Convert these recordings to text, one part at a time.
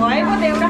भएको त एउटा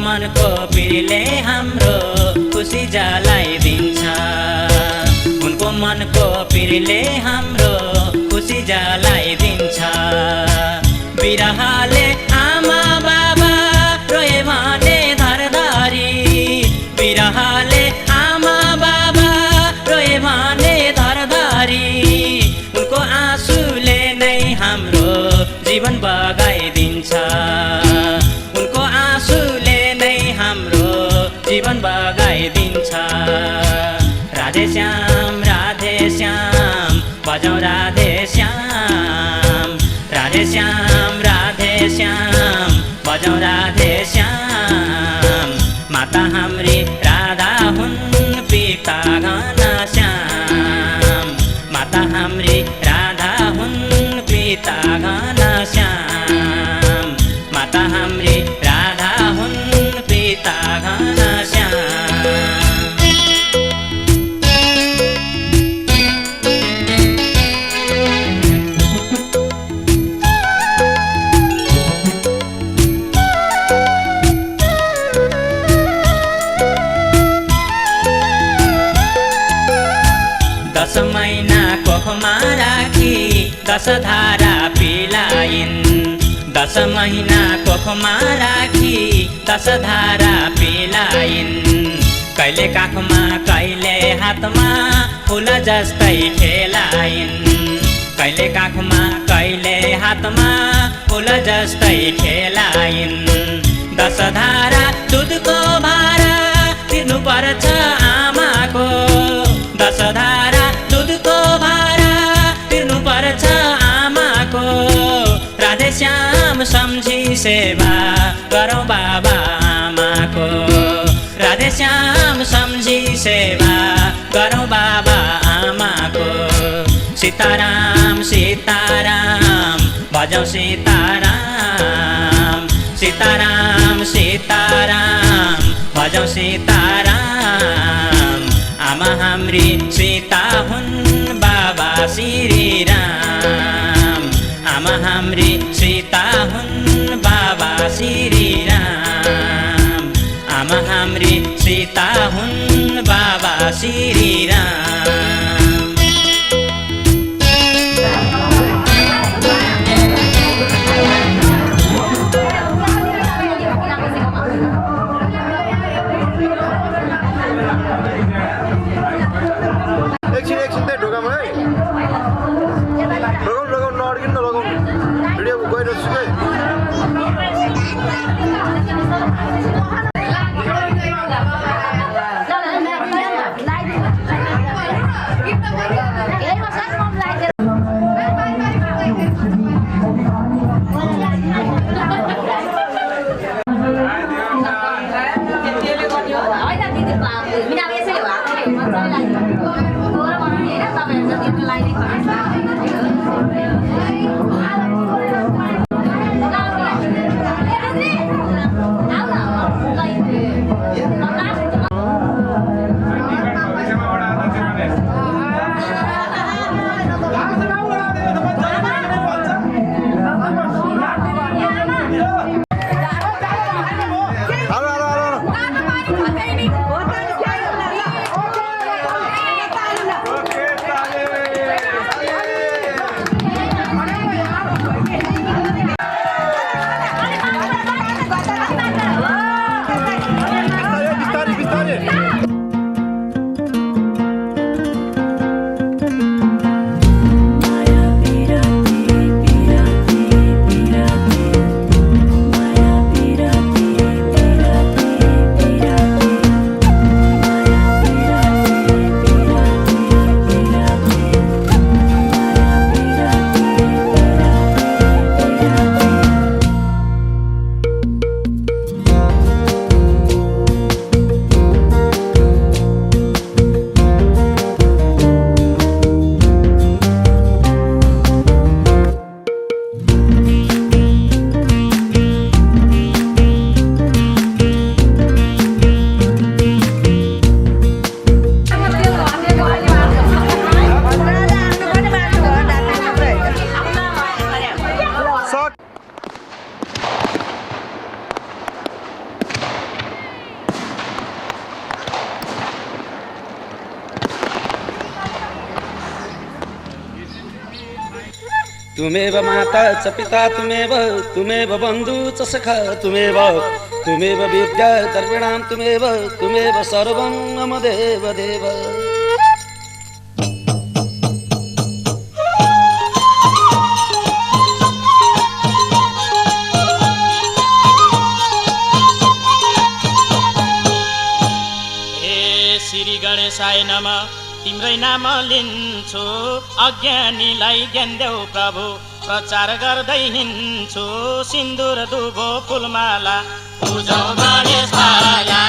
मनको पिरले हाम्रो खुसी जलाइदिन्छ उनको मनको पिरले हाम्रो खुसी जलाइदिन्छ बिरहले आमा बाबा रोए भने धरधरी बिरहले आमा बाबा रोए भने धरधरी उनको आँसुले नै हाम्रो जीवन बगाइदिन्छ उनको आँसुले नै हाम्रो जीवन बगाइदिन्छ राधे श्याम बजाऊ राधे श्याम बजाऊ राधे श्याम माता हाम्री राधा हुन् पिता घनश्याम माता हाम्री राधा हुन् पिता घनश्याम माता हाम्री राधा हुन् पिता घनश्याम दश महिना कोखमा राखी दश धारा पिलाइन् दश महिना कोखमा राखी दश धारा पिलाइन् कहिले काखमा कहिले हातमा फुल जस्तै खेलाइन् कहिले काखमा कहिले हातमा फुल जस्तै खेलाइन् दश धारा दुधको भारा तिर्नु पर्छ आमाको दश धारा दुधको भारा तिर्नु पर्छ आमाको राधेश्याम सम्झी सेवा गरौँ बाबा आमाको राधेश्याम सम्झी सेवा गरौँ बाबा आमाको सीताराम सीताराम भजौँ सीताराम सीताराम सीताराम भजौँ सीताराम आमा हाम्री सीता हुन् बाबा श्रीराम आमा हाम्री सीता हुन् बाबा श्रीराम आमा हाम्री सीता हुन् बाबा श्रीराम तुमेव माता च पिता तुमेव बन्धु च सखा तुमेव विद्या दर्पिणां तुमेव सर्वं मम देव देव हे श्री गणेशाय नमः तिम्रै नाम लिन्छु अज्ञानीलाई ज्ञान देऊ प्रभु प्रचार गर्दै हिँड्छु सिन्दुर दुबो फुलमाला पूजौ गणेश बाला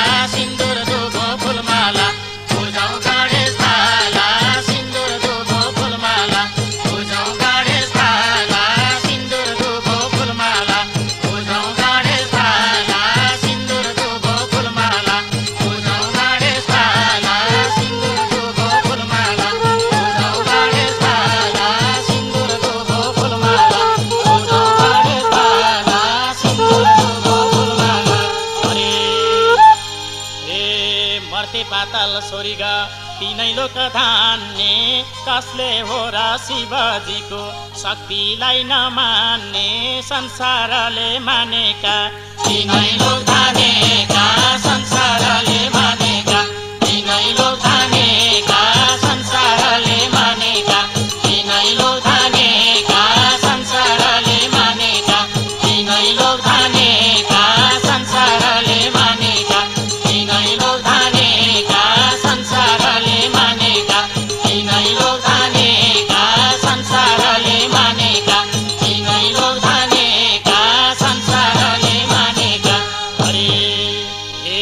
मर्ते पाताल स्वर्ग तिनै लोक धान्ने कसले हो र शिवजीको शक्तिलाई नमान्ने संसारले मानेका तिनै लोक धानेका संसारले मानेका तिनै लोक धानेका संसारले मानेका तिनै लोक धानेका संसारले मानेका तिनै लोक धानेका संसारले मानेका तिनै लोक धानेका संसारले मानेका तिनै लोक धानेका संसारले मानेका तिनै लोक धानेका संसारले मानेका हरे हे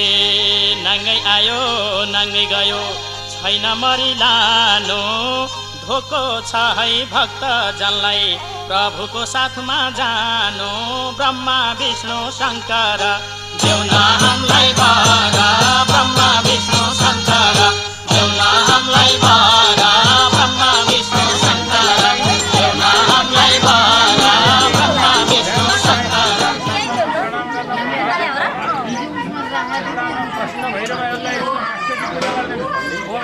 नाङ्गै आयो नाङ्गै गयो छैन मरिलानो धोको छ है भक्त जनलाई प्रभुको साथमा जानु ब्रह्मा विष्णु शङ्कर देउन हामीलाई वर ब्रह्मा विष्णु शङ्कर देउन हामीलाई वर ब्रह्मा विष्णु शङ्कर देउन हामीलाई वर ब्रह्मा विष्णु शङ्कर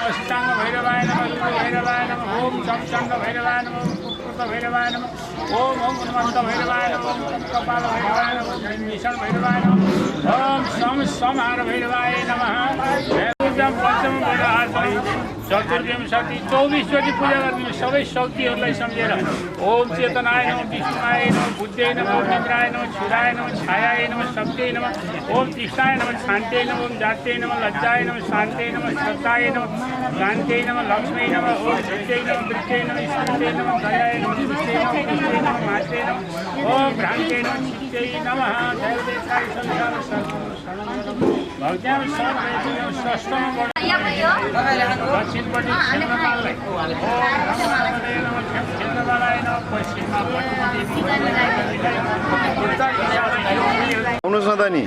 अष्टाङ्ग भैरवाय नमः ओम चमचङ्ग भैरवाय नमः भैरवाय नमः ओम उन्मत्त भैरवाय नमः कपाल भैरवाय नमः भीषण भैरवाय नमः ओम संहार भैरवाय नमः पञ्चम चतुर्विंशति 24 चोटि पूजा गर्ने सबै शक्तिहरूलाई सम्झेर ओम चेतनाय नमः विष्णुनाय नमः बुद्धे नमः निद्राय नमः क्षुराय नमः छायाय नमः शक्तिय नमः ओम तीक्ष्णाय नमः शान्ते नमः ओम जात्यै नमः लज्जाय नमः शान्ते नमः सत्ताय नमः गान्त्यै नमः लक्ष्मी नमः ओम धृत्यै नमः वृत्यै नमः स्मृत्यै नमः दयाय नमः दुष्टै नमः पुष्टै नमः मात्रै नमः ओम भ्रान्त्यै नमः चित्तै नमः जयदेशाय संसार भक्त्याम षष्ठमा दक्षिणपट्टि क्षेत्रपाललाई क्षेत्रपालय नमः पश्चिममा आउनुहोस् न त नि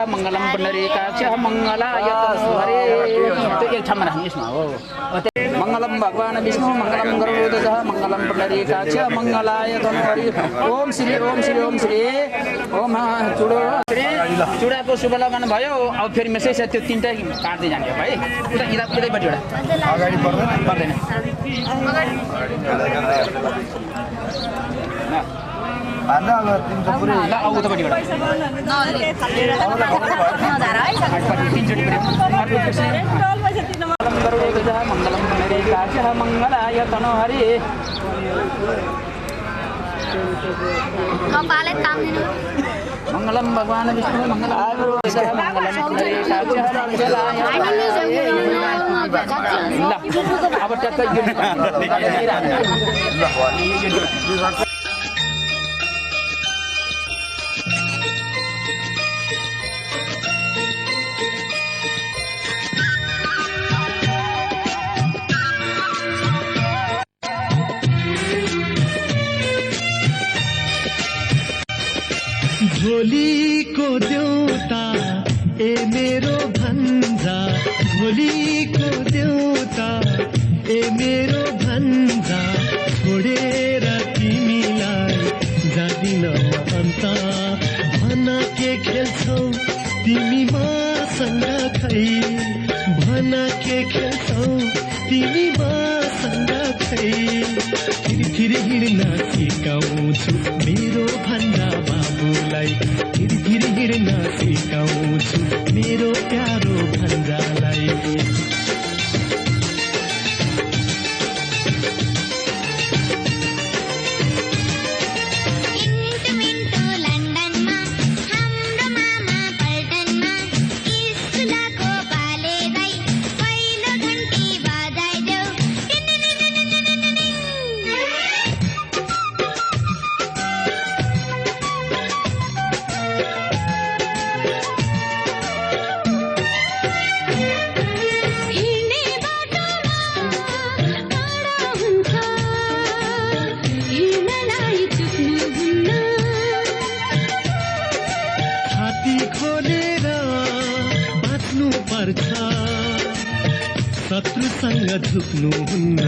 मंगलम पुंडरीकाक्ष मंगलाय हरे एक ठाउँमा राख्नु यसमा हो मंगलम भगवान विष्णु मंगलम गरुडध्वज मंगलम पुंडरीकाक्ष मंगलाय हरि ओम श्री ओम श्री ओम श्री ओम चुडो चुडाको शुभ लगन भयो अब फेरि मेसेज त्यो तीनटा काट्दै जाने भाइ उता यतैपट्टि एउटा अगाडि पर्दैन भन्दा अब तिम्रो पुरै ल अब उतापट्टि एउटा मंगलम पुंडरीकाक्ष मंगलाय तनो हरि मंगलम भगवान विष्णु मंगलाय मंगलम पुंडरीकाक्ष मंगलाय अब टक्क भोलिको देउता ए मेरो भन्जा भोलि को देउता ए मेरो भन्जा छोडेर तिमीलाई जादिन अन्त भन के खेल्छौ तिमी मसँग खै भन के खेल्छौ तिमी मसँग खै फिर हिँड्न सिकाउँछु मेरो भन्दा बाबुलाई फिर हिँड्न सिकाउँछु मेरो प्यारो भन्जालाई शत्रुसँग झुक्नुहुन्न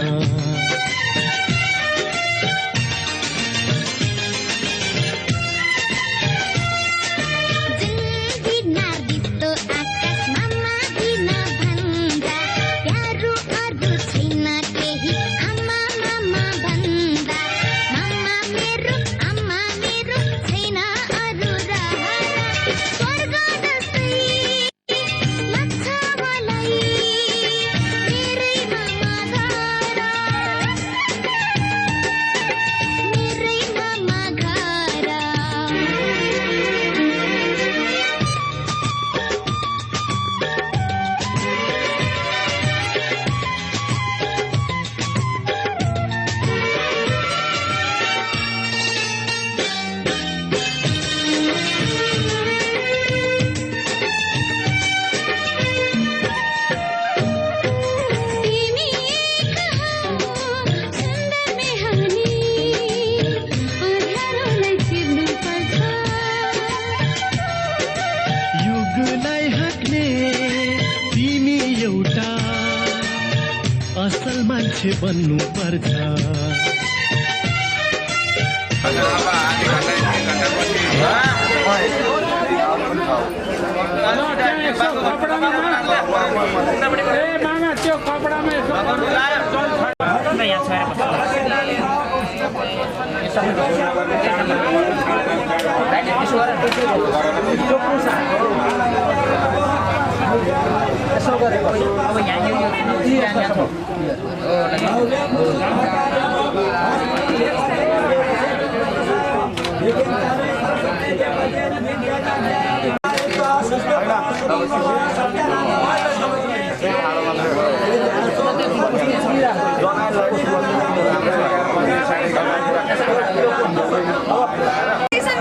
असल मान्छे बन्नु पर्छ मामा त्यो कपडामा यसो गरेको अब यहाँ यो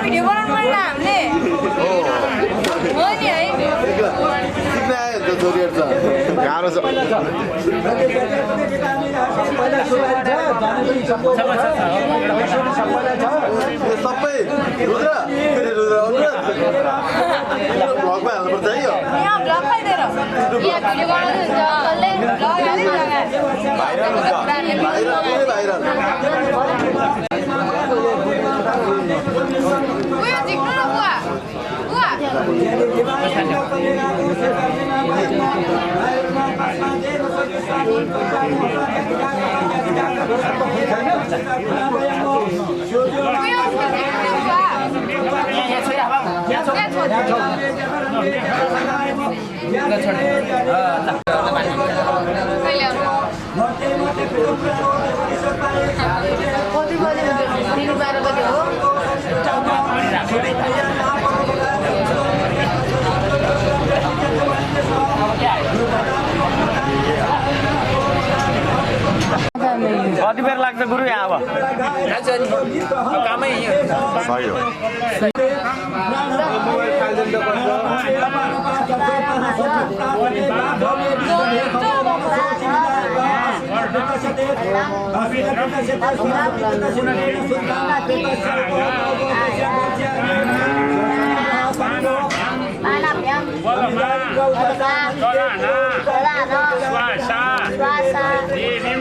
भिडियो बनाउनु पर्छ हामीले हो नि है गाह्रो छ सबै रुद्र भ्लगमा हाल्नुपर्छ है यो यहाँ भ्लग पाइँदैन यहाँ भिडियो बनाउनु हुन्छ कसले भ्लग भाइरल उयो झिक्नु न बुवा बुवा कति बजे 12 बजे हो कति बेर लाग्छ गुरु यहाँ अब कामै सही हो Mana स्वासा स्वासा देवीं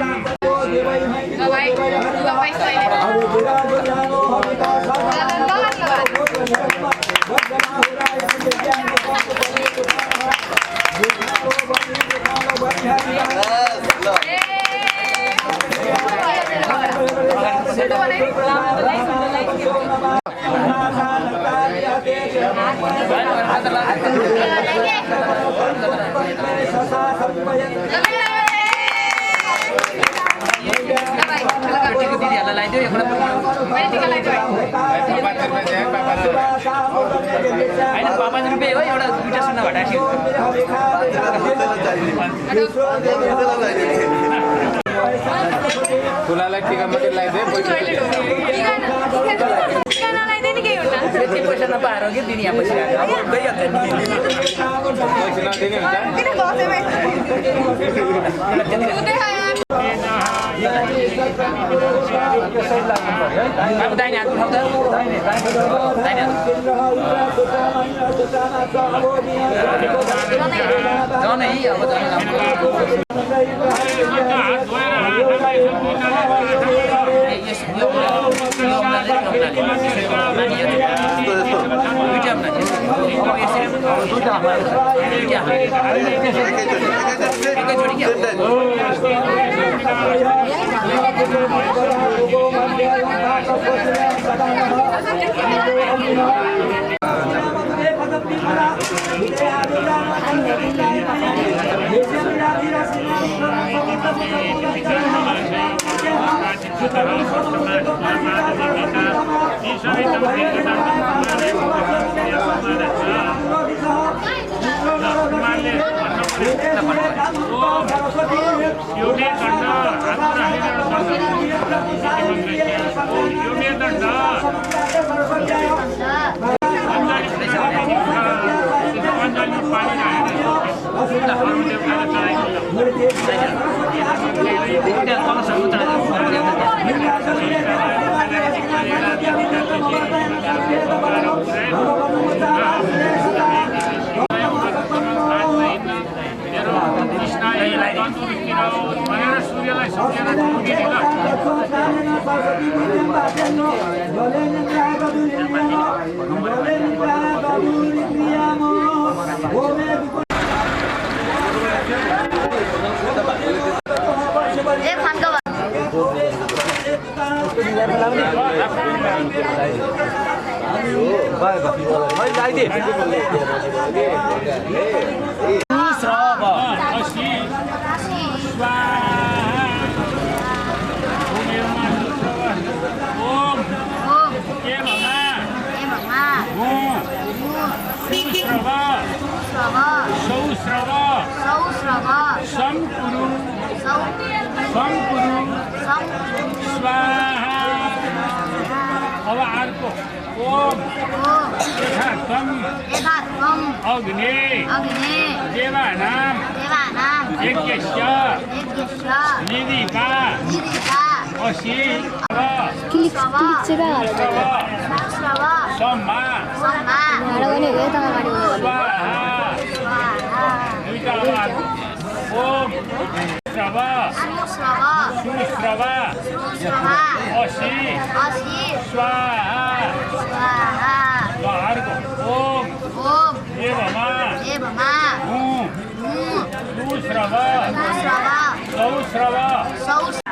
फुलालाई टिका मात्रै लगाइदिए पैसा त्यति पैसा नपाएर कि दिने यहाँ बसिरहेको नदिने अब दाहिने हात उठाउँदा दाहिने हात जनै अब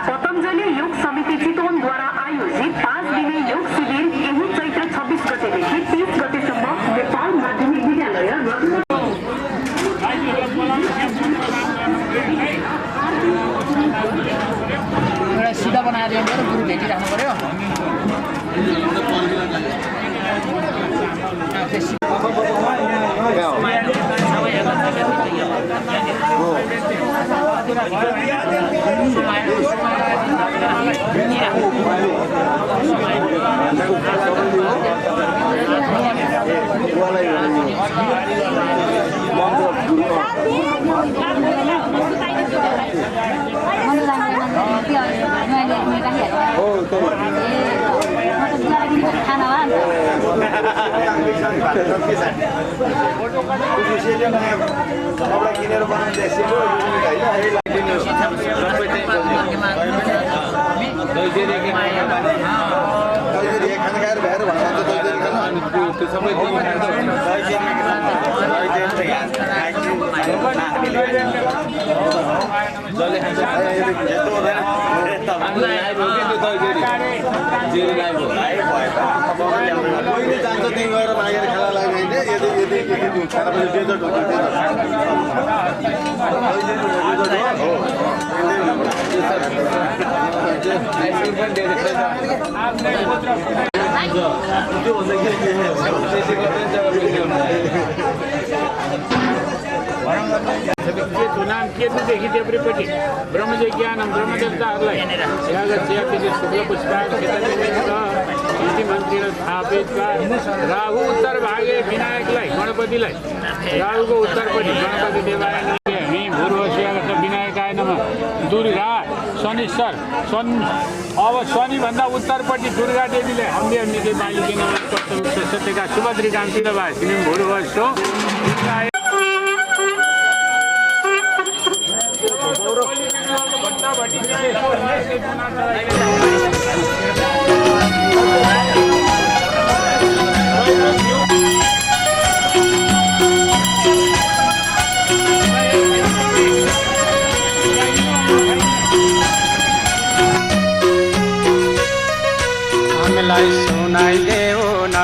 पतंजलि योग समिति चितवनद्वारा आयोजित 5 दिने योग शिविर यही चैत्र 26 गतेदेखि 30 गतेसम्म नेपाल माध्यमिक विद्यालय सिधा बनाएर ल्याउनु पर्यो गुरु भेटिराख्नु पर्यो खाना कपडा किनेर बनाउँदै सेलो खाना खाएर भएर जान्छ त्यहीँ गएर मागेर खाना लाग्यो होइन यदि खाना पनि डेजर्ट नाम केतुदेखि देब्रेपट्टि ब्रह्मज्ञानम ब्रह्मदेवताहरूलाई शुक्ल पुष्पाक मन्त्री स्थापित राहु उत्तर भागे विनायकलाई गणपतिलाई राहुको उत्तरपट्टि गणपति देवाय हामी भूर्वश्यागत विनायकाय नमः दुर्गा शनिश्वर अब शनिभन्दा उत्तरपट्टि दुर्गा देवीले हम्बे हम्बे बालिके नमः सत्यका सुभद्री कान्ति नभए सिनिम भूर्वश्यो हामीलाई सुनाइदेऊ न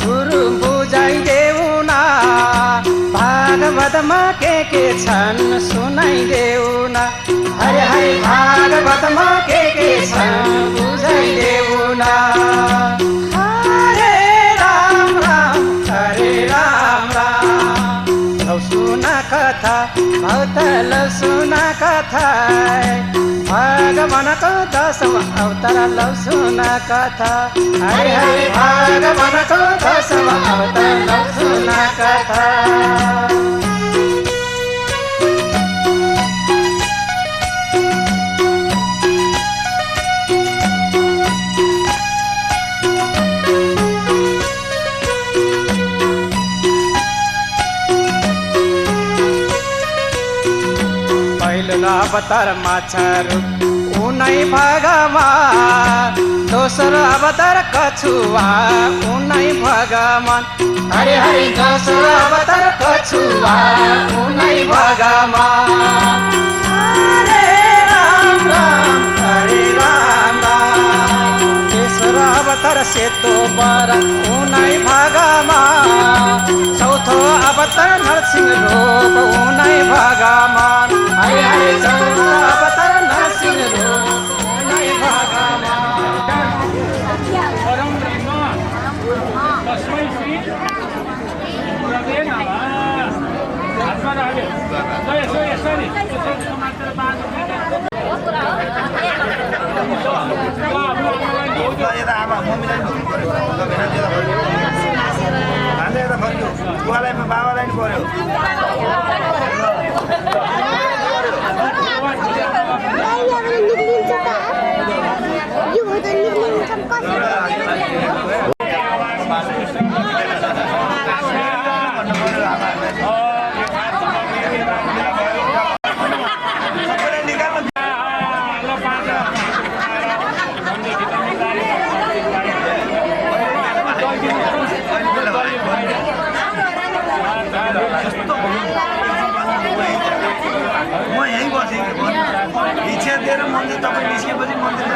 गुरु बुझाइदेऊ न भागवतमा के छन् सुनाइदेऊ न हरे हरे भागवतमा के छन् बुझाइदेऊ न हरे राम राम लौ सुना कथा भक्त लौ सुना कथा भगवानको 10औं अवतार लौ सुना कथा हरे हरे भगवानको 10औं अवतार लौ सुना कथा अवतार माछारू उनै भगवान दोस्रो अवतार कछुवा उनै भगवान हरे हरे दोस्रो अवतार कछुवा उनै भगवान हरे राम राम तेस्रो अवतार सेतो बर उनै भगवान चौथो अवतार नरसिंह रूप उनै भगवान हरे हरे चौथो अवतार नरसिंह रूप उनै भगवान परम ब्रह्म तस्मै श्री गुरवे नमः आत्मा रागे यसरी मात्र बाँध्नु बाबालाई नि पर्यो म यहीँ बसेको इच्छा दिएर मन्दिर तपाईँ निस्केपछि मन्दिर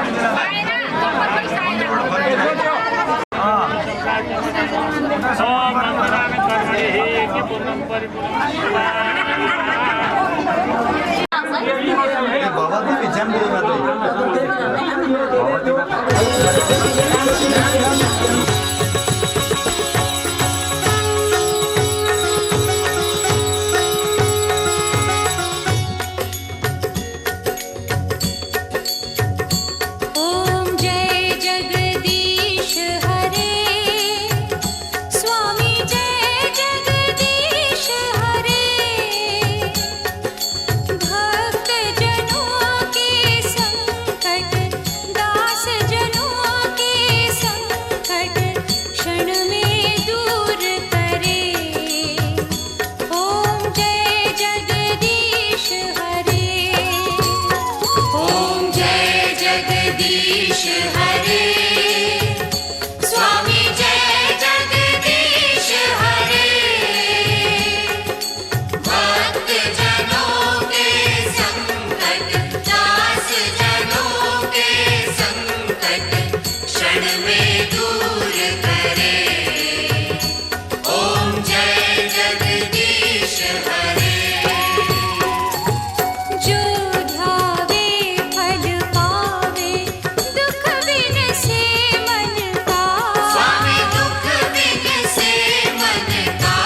भगवती जन्म जगदीश हरे स्वामी जय जगदीश हरे भक्त जनों के संकट दास जनों के संकट क्षण में दूर करे ओम जय जगदीश हरे जो ध्यावे फल पावे दुख बिन से मन का स्वामी दुख बिन से मन का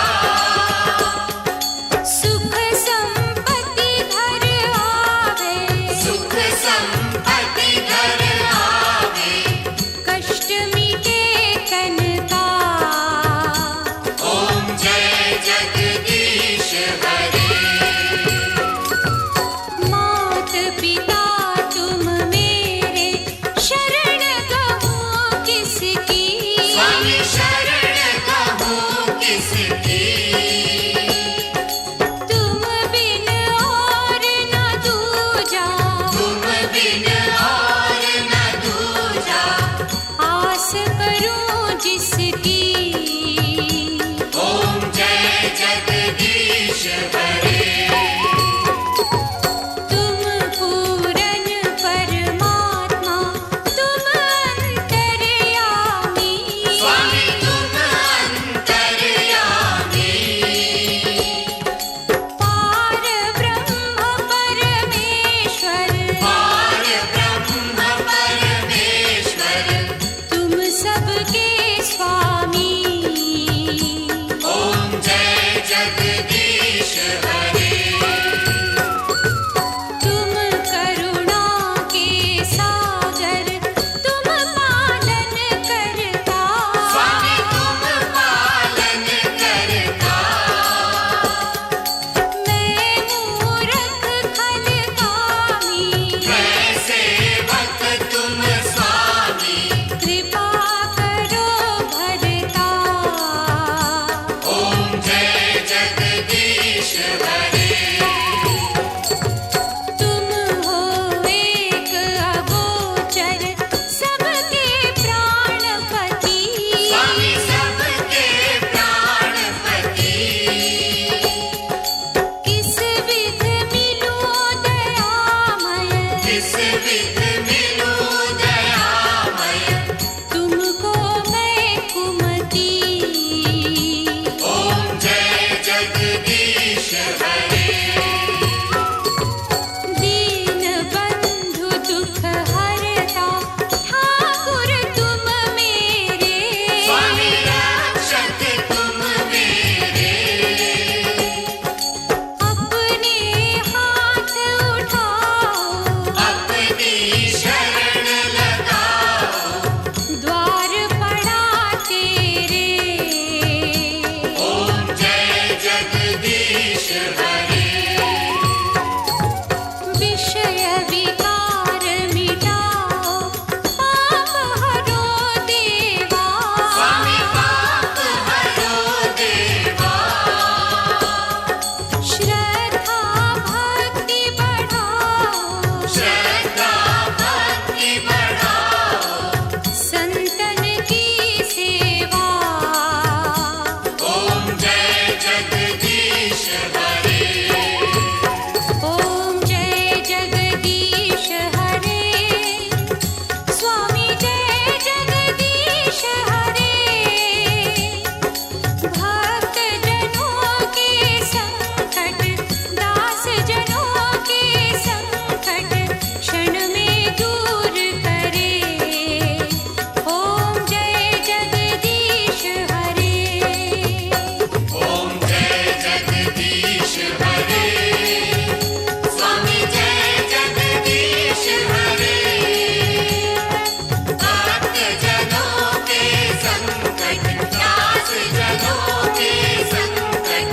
सुख संपत्ति घर आवे सुख संपत्ति घर आवे कष्ट मिटे तन का ओम जय जगदीश हरे मात पिता तुम मेरे शरण कहूँ किसकी स्वामी शरण कहूँ किसकी तुम बिन और न दूजा तुम बिन और न दूजा आस करूँ जिसकी ओम जय जगदीश हरे तुम पूरन परमात्मा तुम अंतर्यामी स्वामी तुम अंतर्यामी पार ब्रह्म परमेश्वर पार ब्रह्म परमेश्वर तुम सबके स्वामी ओम जय जगदीश हरे तुम करुणा के सागर तुम पालन करता स्वामी तुम पालन करता मैं मूर्ख खल कामी मैं सेवक तुम स्वामी कृपा करो भरता ओम जय जगदीश हरे तुम हो एक अगोचर सबके प्राणपति स्वामी सबके प्राणपति किस विध मिलो दयामय किस विध मिलो दयामय तुमको मैं कुमति ओम जय जगदीश हरे दीन बंधु दुख हरता ठाकुर तुम मेरे स्वामी रक्षक तुम मेरे अपने हाथ उठाओ अपनी शरण लगाओ द्वार पड़ा तेरे ओम जय जगदीश हरे विषय विकार मिटाओ पाप हरो देवा स्वामी पाप हरो देवा श्रद्धा भक्ति बढ़ाओ श्रद्धा भक्ति बढ़ाओ संतन की सेवा ओम जय जगदीश हरे ओम जय जगदीश हरे स्वामी जय जगदीश हरे भक्त जनों के संकट दास जनों के संकट क्षण में दूर करे ओम जय जगदीश हरे ओम जय जगदीश हरे स्वामी जय जगदीश हरे भक्त जनों के संकट दास जनों के संकट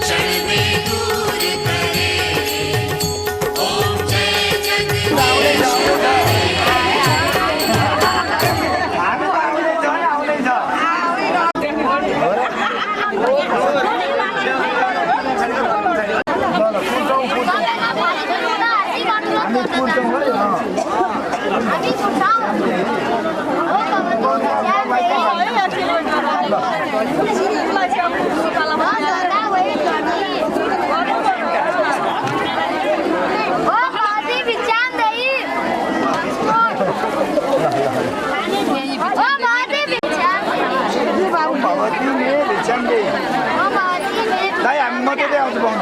क्षण में दूर करे ओम जय जगदीश हरे हामी पुर्छौँ है 来呀，我这样子帮。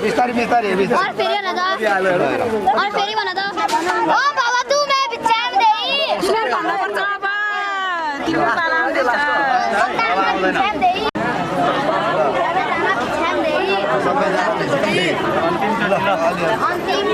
बिस्तारी बिस्तारी और फेरी बना दो और फेरी बना दो ओ बाबा तू मैं बिचार देई सुन भन्नु पर्छ अब तिम्रो पाला आउँदैछ बिचार देई अन्तिम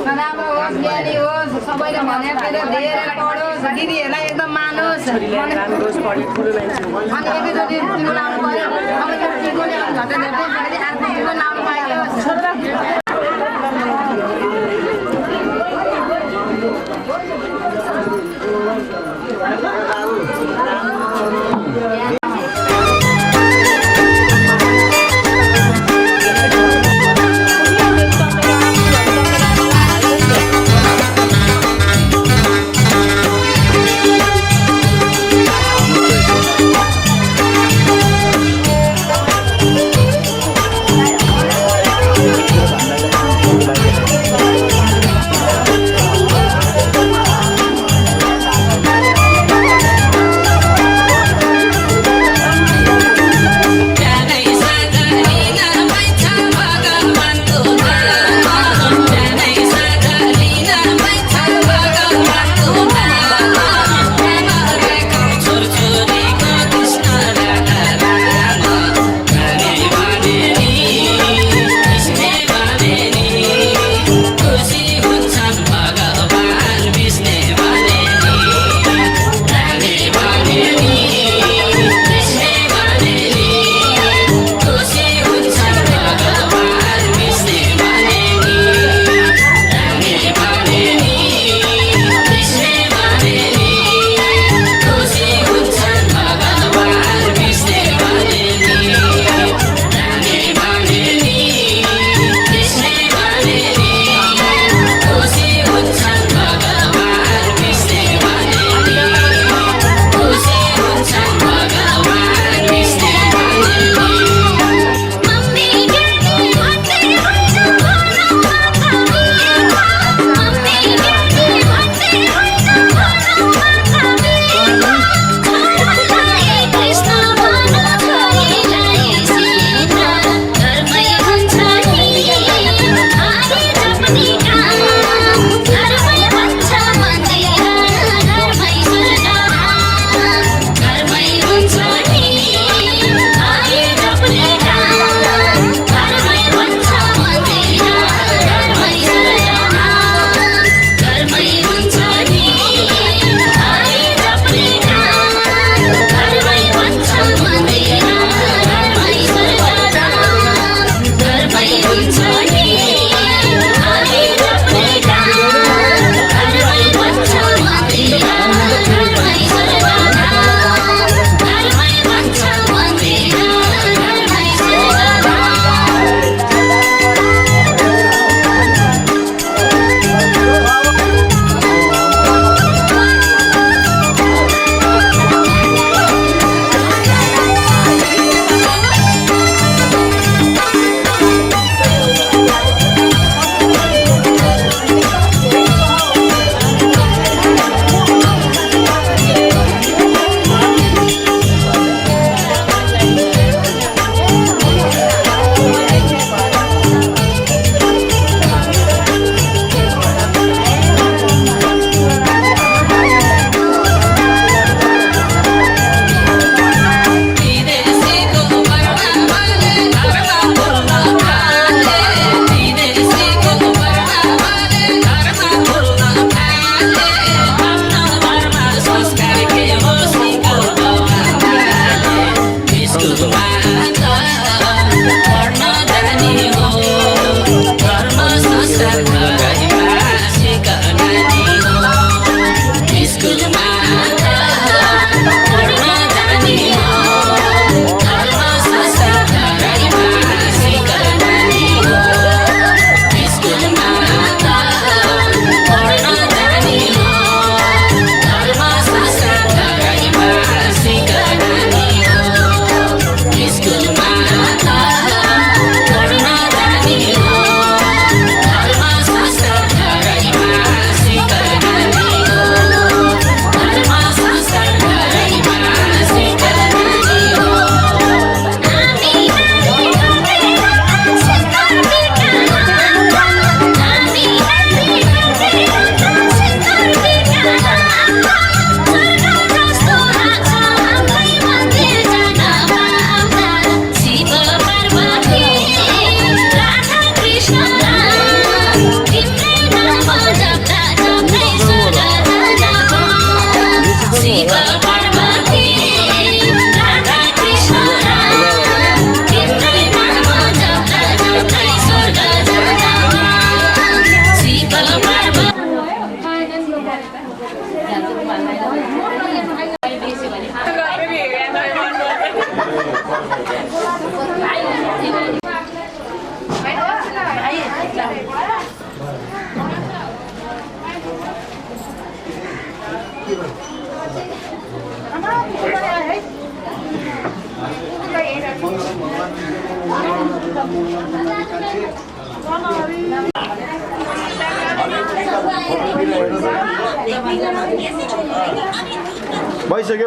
नराम्रो होस् ज्ञानी होस् सबैले भने धेरै पढोस् दिदीहरूलाई एकदम मानोस् अनि एकैचोटि टिको लाउनु पर्यो अब त्यो टिकोले झट्टै झट्टै अर्को टिको लाउनु पाइयो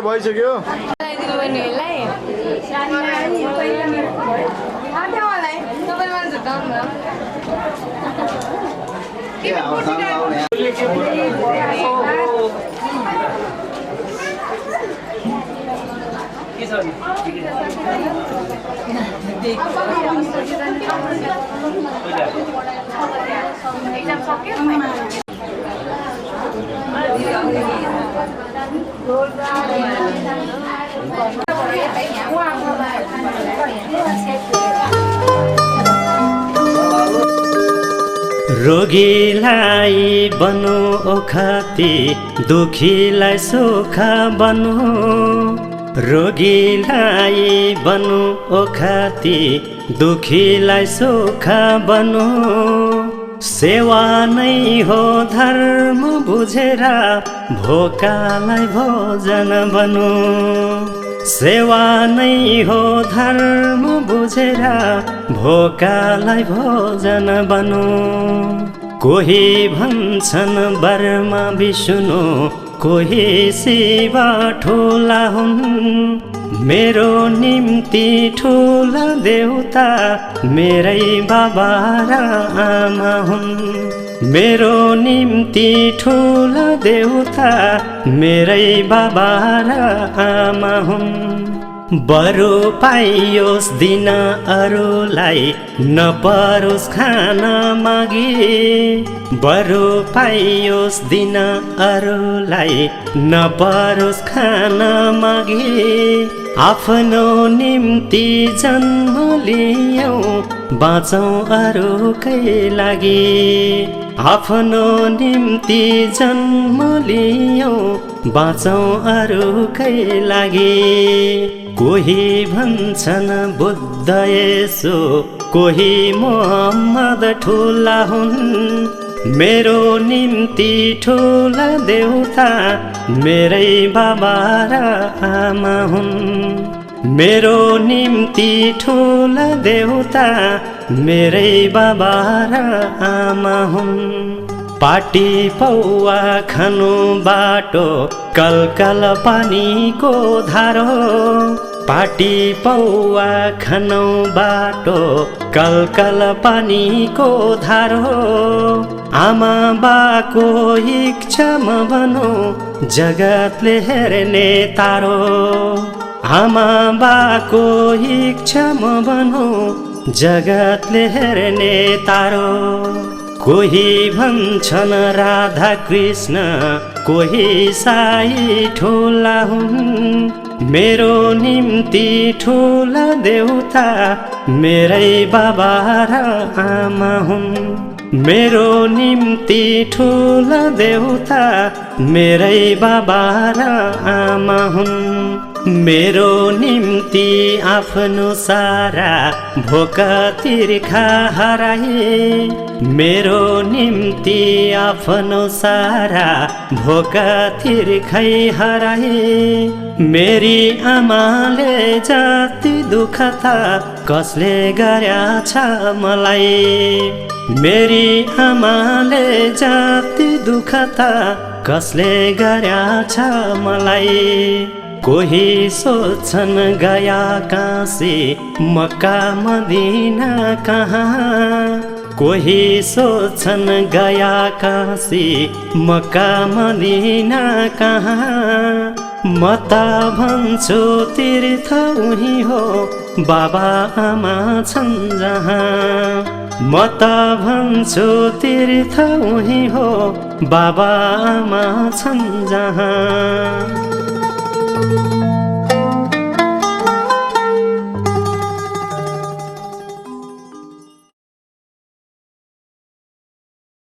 भइसक्यो रोगीलाई बनो ओखती दुखीलाई सुख बनो रोगीलाई बनो ओखती दुखीलाई सुख बनो सेवा नै हो धर्म बुझेर भोकालाई भोजन बनो सेवा नै हो धर्म बुझेर भोकालाई भोजन बनो कोही भन्छन् बर्मा विष्णु कोही शिव ठुला हुन् मेरो निम्ति ठुला देउता मेरै बाबा र आमा हुन् मेरो निम्ति ठुला देउता मेरै बाबा र आमा हुन् बरु पाइयोस् दिन अरूलाई नपरोस् खान मागी बरु पाइयोस् दिन अरूलाई नपरोस् खान मागी आफ्नो निम्ति जन्म लियौँ बाँचौँ अरूकै लागि आफ्नो निम्ति जन्म लियौँ बाँचौँ अरूकै लागि कोही भन्छन् बुद्ध येशू कोही मोहम्मद ठुला हुन् मेरो निम्ति ठुला देउता मेरै बाबा र आमा हुन् मेरो निम्ति ठुला देउता मेरै बाबा र आमा हुन् पाटी पौवा खानु बाटो कलकल पानीको धारो पाटी पौवा खानु बाटो कलकल पानीको धारो आमा बाको इच्छामा बनो जगतले हेर्ने तारो आमा बाको इच्छामा बनो जगतले हेर्ने तारो कोही भन्छन् राधा कृष्ण कोही साई ठुला हुन् मेरो निम्ति ठुला देउता मेरै बाबा र आमा हुन् मेरो निम्ति ठुला देउता मेरै बाबा र आमा हुन् मेरो निम्ति आफ्नो सारा भोक तिर्खा हराए मेरो निम्ति आफ्नो सारा भोक तिर्खै हराए मेरी आमाले जति दुःख त कसले गर्याछ मलाई मेरी आमाले जति दुःख त कसले गर्याछ मलाई कोही सोच्छन् गया काशी मक्का मदिना कहाँ कोही सोच्छन् गया काशी मक्का मदिना कहाँ म त भन्छु तीर्थ उही हो बाबा आमा छन् जहाँ म त भन्छु तीर्थ उही हो बाबा आमा छन् जहाँ